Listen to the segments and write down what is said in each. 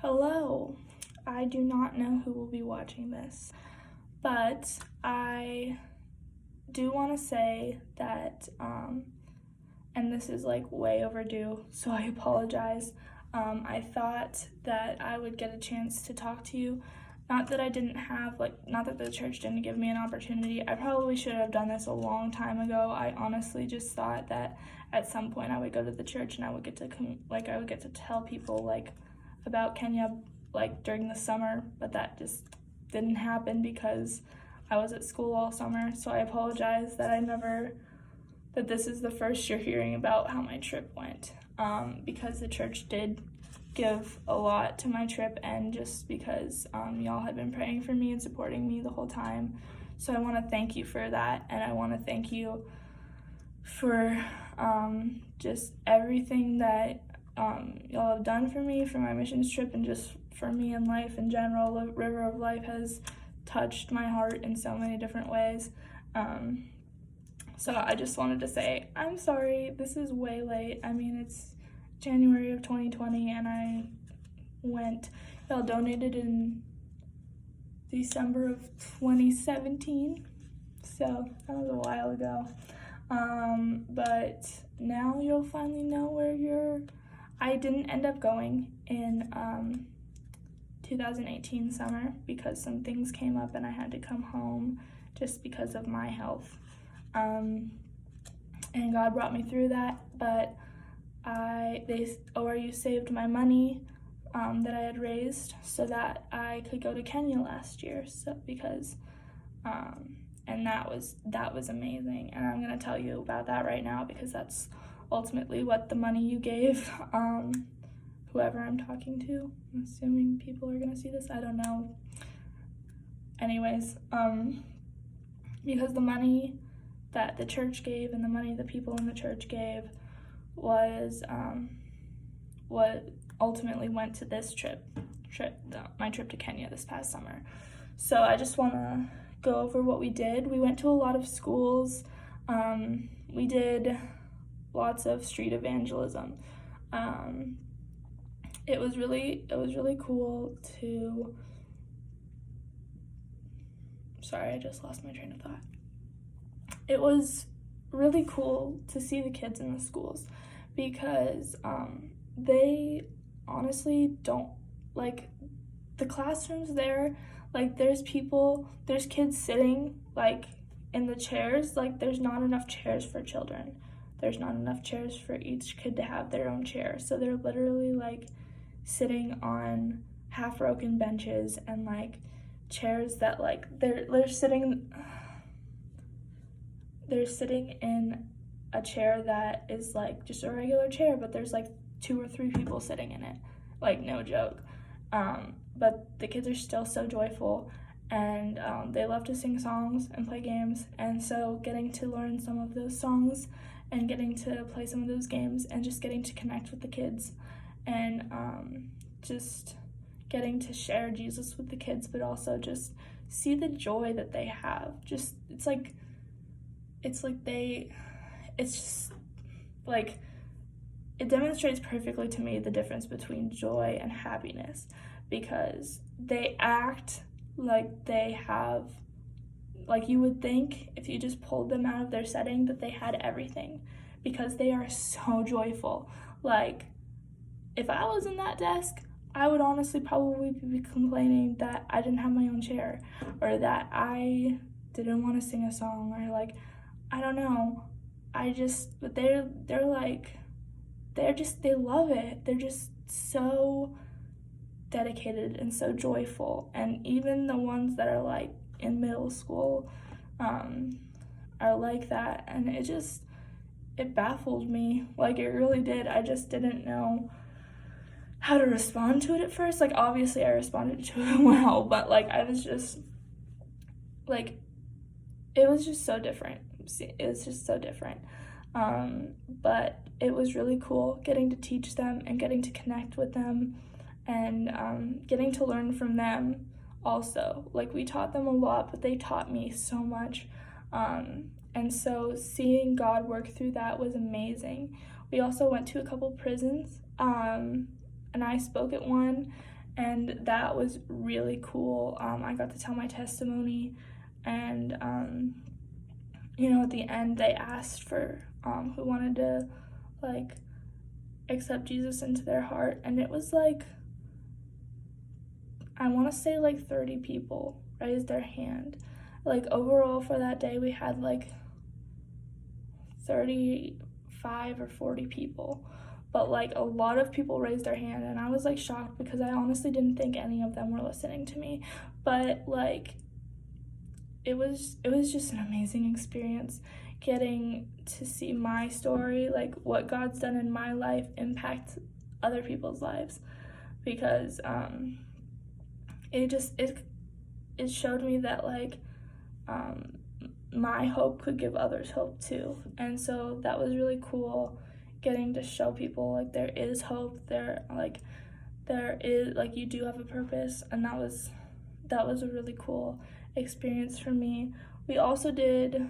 Hello. I do not know who will be watching this, but I do want to say that, and this is like way overdue, so I apologize. I thought that I would get a chance to talk to you. Not that I didn't have, not that the church didn't give me an opportunity. I probably should have done this a long time ago. I honestly just thought that at some point I would go to the church and I would get to tell people, about Kenya, during the summer, but that just didn't happen because I was at school all summer. So I apologize that this is the first you're hearing about how my trip went, because the church did give a lot to my trip, and just because y'all had been praying for me and supporting me the whole time. So I want to thank you for that, and I want to thank you for just everything that y'all have done for me, for my missions trip, and just for me in life in general. The River of Life has touched my heart in so many different ways. So I just wanted to say, I'm sorry, this is way late. I mean, it's January of 2020, and y'all donated in December of 2017, so that was a while ago. But now you'll finally know where I didn't end up going in 2018 summer because some things came up and I had to come home just because of my health. And God brought me through that, but ORU saved my money that I had raised so that I could go to Kenya last year. And that was amazing, and I'm gonna tell you about that right now because that's ultimately what the money you gave whoever I'm talking to. I'm assuming people are gonna see this. I don't know. Anyways, because the money that the church gave and the money the people in the church gave was what ultimately went to this my trip to Kenya this past summer. So I just want to go over what we did. We went to a lot of schools. We did lots of street evangelism. It was really cool to. Sorry, I just lost my train of thought. It was really cool to see the kids in the schools because they honestly don't the classrooms there. There's kids sitting in the chairs. There's not enough chairs for children. There's not enough chairs for each kid to have their own chair. So they're literally sitting on half broken benches and chairs that they're sitting in a chair that is just a regular chair, but there's 2 or 3 people sitting in it. No joke. But the kids are still so joyful, and they love to sing songs and play games, and so getting to learn some of those songs and getting to play some of those games and just getting to connect with the kids and just getting to share Jesus with the kids, but also just see the joy that they have. It demonstrates perfectly to me the difference between joy and happiness, because they act like they have, you would think if you just pulled them out of their setting that they had everything, because they are so joyful. If I was in that desk, I would honestly probably be complaining that I didn't have my own chair, or that I didn't want to sing a song, or I don't know. But they love it. They're just so dedicated and so joyful. And even the ones that are in middle school are like that. And it baffled me. It really did. I just didn't know how to respond to it at first. Obviously I responded to it well, but I was just it was just so different. It was just so different. But it was really cool getting to teach them and getting to connect with them and getting to learn from them also. We taught them a lot, but they taught me so much. And so seeing God work through that was amazing. We also went to a couple prisons, and I spoke at one, and that was really cool. I got to tell my testimony, and at the end they asked for who wanted to like accept Jesus into their heart, and it was like, I want to say like 30 people raised their hand. Like overall for that day we had like 35 or 40 people, but like a lot of people raised their hand, and I was like shocked because I honestly didn't think any of them were listening to me. But like it was just an amazing experience getting to see my story, like what God's done in my life impact other people's lives, because it showed me that like my hope could give others hope too. And so that was really cool, getting to show people like there is hope, there is like you do have a purpose. And that was a really cool experience for me. We also did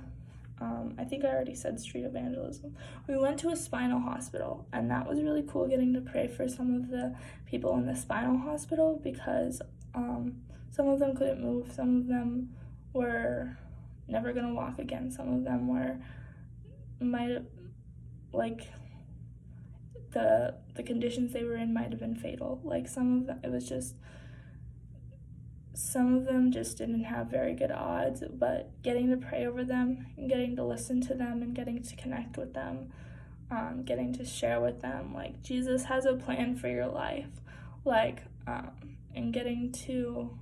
I think I already said street evangelism. We went to a spinal hospital, and that was really cool, getting to pray for some of the people in the spinal hospital, because some of them couldn't move, some of them were never gonna walk again, some of them might like the conditions they were in might have been fatal. Like some of them just didn't have very good odds, but getting to pray over them and getting to listen to them and getting to connect with them, getting to share with them like Jesus has a plan for your life, and getting to,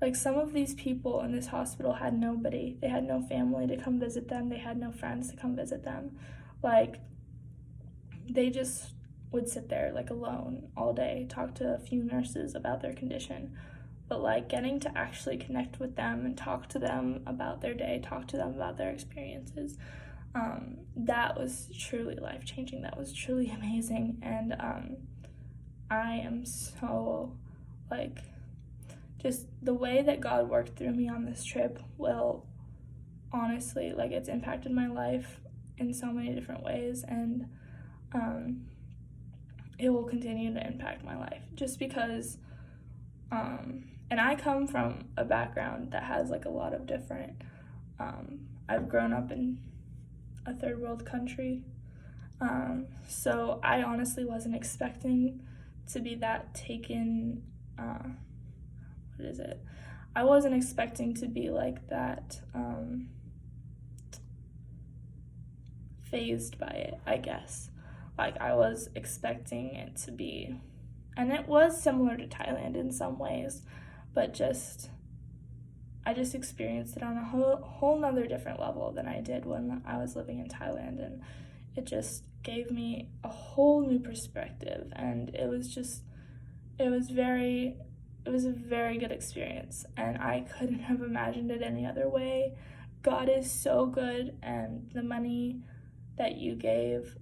like, some of these people in this hospital had nobody. They had no family to come visit them. They had no friends to come visit them. Like, they just would sit there, like, alone all day, talk to a few nurses about their condition. But, like, getting to actually connect with them and talk to them about their day, talk to them about their experiences, that was truly life-changing. That was truly amazing. And I am so, like, just the way that God worked through me on this trip will honestly, like, it's impacted my life in so many different ways, and it will continue to impact my life just because, and I come from a background that has, like, a lot of different, I've grown up in a third world country, so I honestly wasn't expecting to be that taken, I wasn't expecting to be like that, fazed by it, I guess. Like, I was expecting it to be, and it was similar to Thailand in some ways, but I just experienced it on a whole nother different level than I did when I was living in Thailand, and it just gave me a whole new perspective, and it was a very good experience, and I couldn't have imagined it any other way. God is so good, and the money that you gave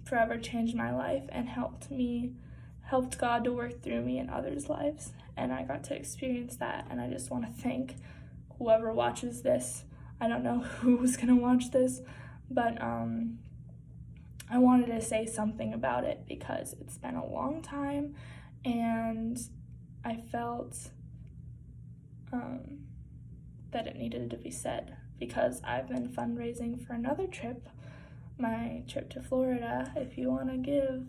forever changed my life and helped God to work through me in others' lives, and I got to experience that. And I just want to thank whoever watches this. I don't know who's gonna watch this, but I wanted to say something about it because it's been a long time, and I felt that it needed to be said, because I've been fundraising for another trip, my trip to Florida. If you want to give,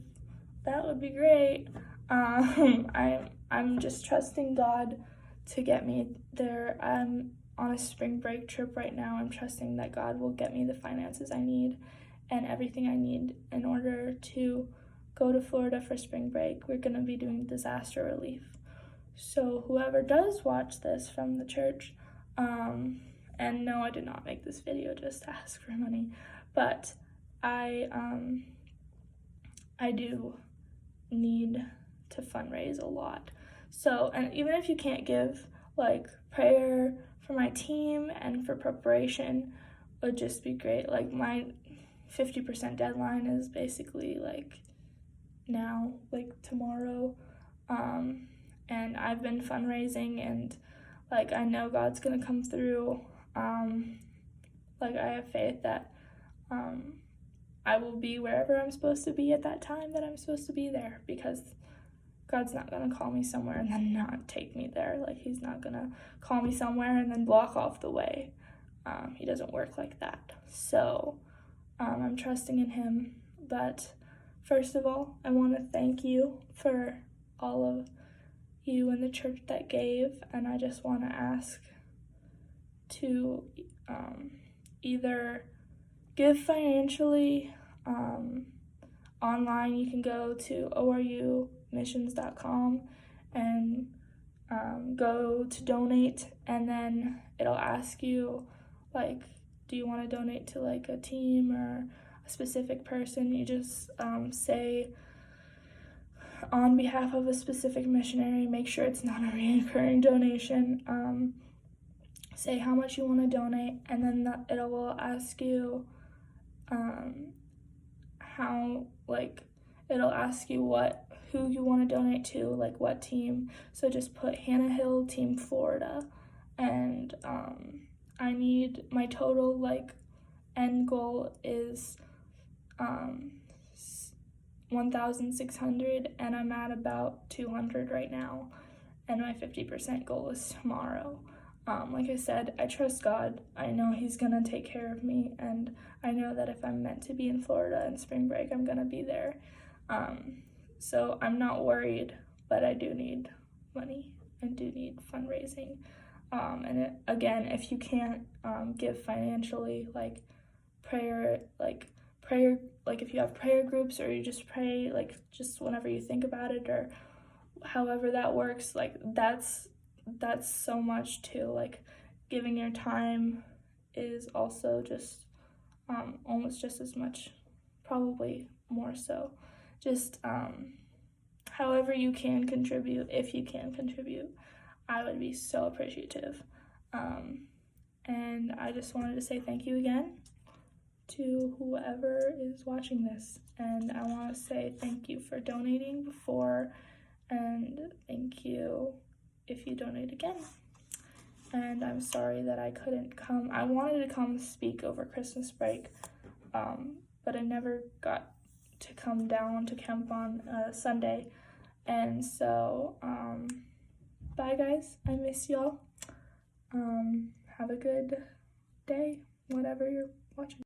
that would be great. I'm just trusting God to get me there. I'm on a spring break trip right now. I'm trusting that God will get me the finances I need and everything I need in order to go to Florida for spring break. We're going to be doing disaster relief. So whoever does watch this from the church, and no, I did not make this video just to ask for money, but I do need to fundraise a lot. So, and even if you can't give, like, prayer for my team and for preparation would just be great. Like, my 50% deadline is basically, like, now, like, tomorrow, and I've been fundraising, and, like, I know God's gonna come through. Like, I have faith that I will be wherever I'm supposed to be at that time that I'm supposed to be there, because God's not going to call me somewhere and then not take me there. Like, he's not going to call me somewhere and then block off the way. He doesn't work like that. So I'm trusting in him. But first of all, I want to thank you for all of you in the church that gave. And I just want to ask to either give financially. Online, you can go to orumissions.com and go to donate, and then it'll ask you, like, do you want to donate to like a team or a specific person? You just say on behalf of a specific missionary. Make sure it's not a recurring donation. Say how much you want to donate, and then it will ask you it'll ask you who you want to donate to, like what team. So just put Hannah Hill Team Florida, and I need my total end goal is 1,600, and I'm at about 200 right now, and my 50% goal is tomorrow. Like I said, I trust God. I know he's gonna take care of me, and I know that if I'm meant to be in Florida in spring break, I'm gonna be there. So I'm not worried, but I do need money and do need fundraising. And again, if you can't give financially, prayer, if you have prayer groups, or you just pray, just whenever you think about it, or however that works, that's so much too. Giving your time is also just almost just as much, probably more so. Just however you can contribute, if you can contribute, I would be so appreciative. And I just wanted to say thank you again to whoever is watching this, and I want to say thank you for donating before, and thank you if you donate again. And I'm sorry that I couldn't come. I wanted to come speak over Christmas break, but I never got to come down to camp on Sunday. And so, bye guys, I miss y'all. Have a good day, whatever you're watching.